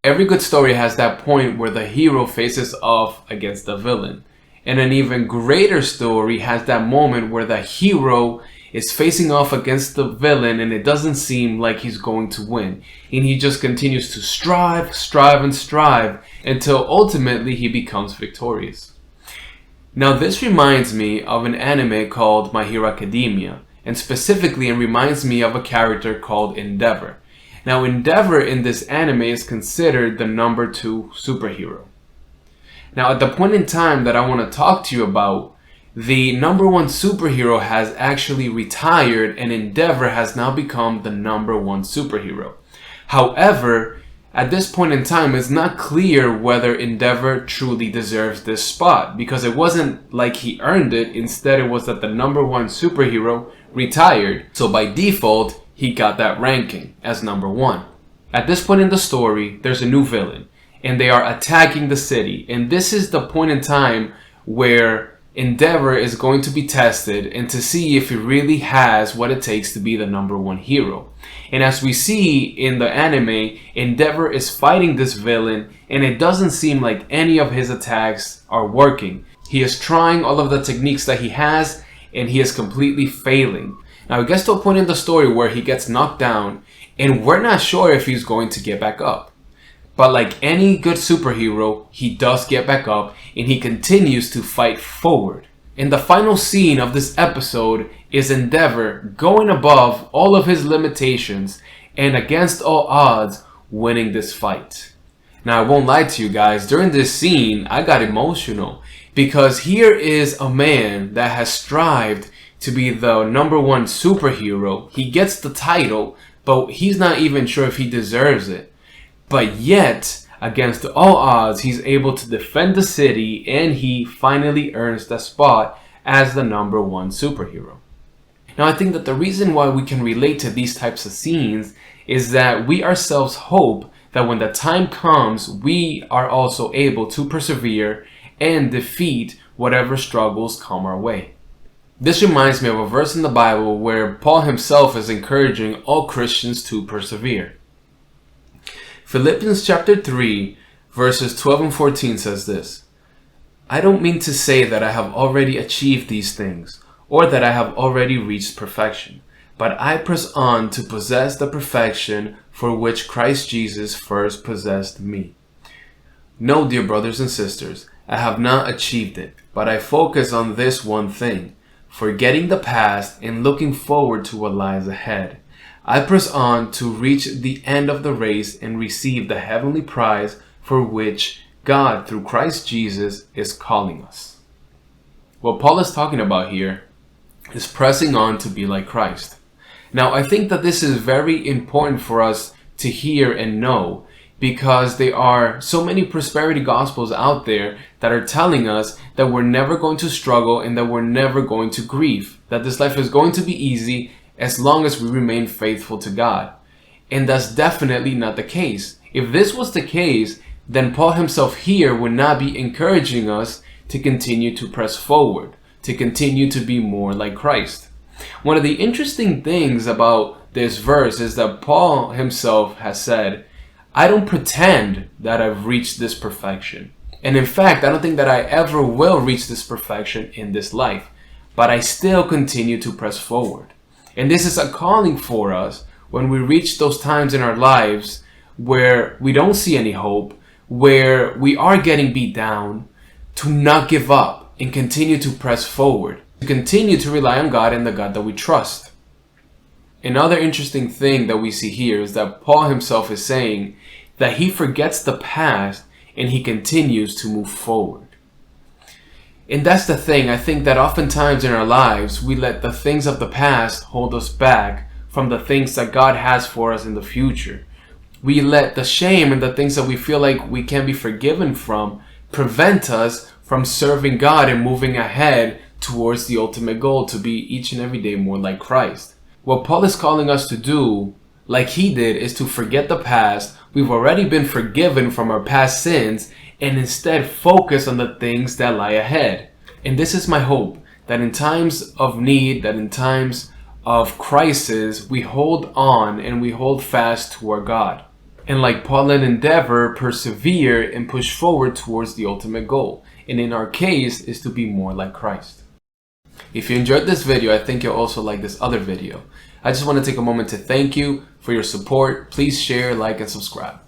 Every good story has that point where the hero faces off against the villain. And an even greater story has that moment where the hero is facing off against the villain and it doesn't seem like he's going to win. And he just continues to strive until ultimately he becomes victorious. Now this reminds me of an anime called My Hero Academia, and specifically it reminds me of a character called Endeavor. Now Endeavor in this anime is considered the number 2 superhero. Now at the point in time that I want to talk to you about, the number 1 superhero has actually retired and Endeavor has now become the number 1 superhero. However, at this point in time, it's not clear whether Endeavor truly deserves this spot, because it wasn't like he earned it. Instead, it was that the number 1 superhero retired. So by default, he got that ranking as number 1. At this point in the story, there's a new villain, and they are attacking the city. And this is the point in time where Endeavor is going to be tested and to see if he really has what it takes to be the number 1 hero. And as we see in the anime, Endeavor is fighting this villain and it doesn't seem like any of his attacks are working. He is trying all of the techniques that he has and he is completely failing. Now it gets to a point in the story where he gets knocked down and we're not sure if he's going to get back up. But like any good superhero, he does get back up and he continues to fight forward. And the final scene of this episode is Endeavor going above all of his limitations and against all odds winning this fight. Now I won't lie to you guys, during this scene I got emotional because here is a man that has strived to be the number 1 superhero. He gets the title, but he's not even sure if he deserves it. But yet, against all odds, he's able to defend the city and he finally earns the spot as the number 1 superhero. Now I think that the reason why we can relate to these types of scenes is that we ourselves hope that when the time comes, we are also able to persevere and defeat whatever struggles come our way. This reminds me of a verse in the Bible where Paul himself is encouraging all Christians to persevere. Philippians chapter 3 verses 12 and 14 says this: I don't mean to say that I have already achieved these things or that I have already reached perfection, but I press on to possess the perfection for which Christ Jesus first possessed me. No, dear brothers and sisters, I have not achieved it, but I focus on this one thing, forgetting the past and looking forward to what lies ahead. I press on to reach the end of the race and receive the heavenly prize for which God, through Christ Jesus, is calling us. What Paul is talking about here is pressing on to be like Christ. Now, I think that this is very important for us to hear and know, because there are so many prosperity gospels out there that are telling us that we're never going to struggle and that we're never going to grieve, that this life is going to be easy as long as we remain faithful to God. And that's definitely not the case. If this was the case, then Paul himself here would not be encouraging us to continue to press forward, to continue to be more like Christ. One of the interesting things about this verse is that Paul himself has said, I don't pretend that I've reached this perfection. And in fact, I don't think that I ever will reach this perfection in this life. But I still continue to press forward. And this is a calling for us when we reach those times in our lives where we don't see any hope, where we are getting beat down, to not give up and continue to press forward, to continue to rely on God and the God that we trust. Another interesting thing that we see here is that Paul himself is saying that he forgets the past and he continues to move forward. And that's the thing. I think that oftentimes in our lives, we let the things of the past hold us back from the things that God has for us in the future. We let the shame and the things that we feel like we can be forgiven from prevent us from serving God and moving ahead towards the ultimate goal, to be each and every day more like Christ. What Paul is calling us to do, like he did, is to forget the past. We've already been forgiven from our past sins, and instead focus on the things that lie ahead. And this is my hope, that in times of need, that in times of crisis, we hold on and we hold fast to our God. And like Paul and Endeavor, persevere and push forward towards the ultimate goal. And in our case, is to be more like Christ. If you enjoyed this video, I think you'll also like this other video. I just want to take a moment to thank you for your support. Please share, like, and subscribe.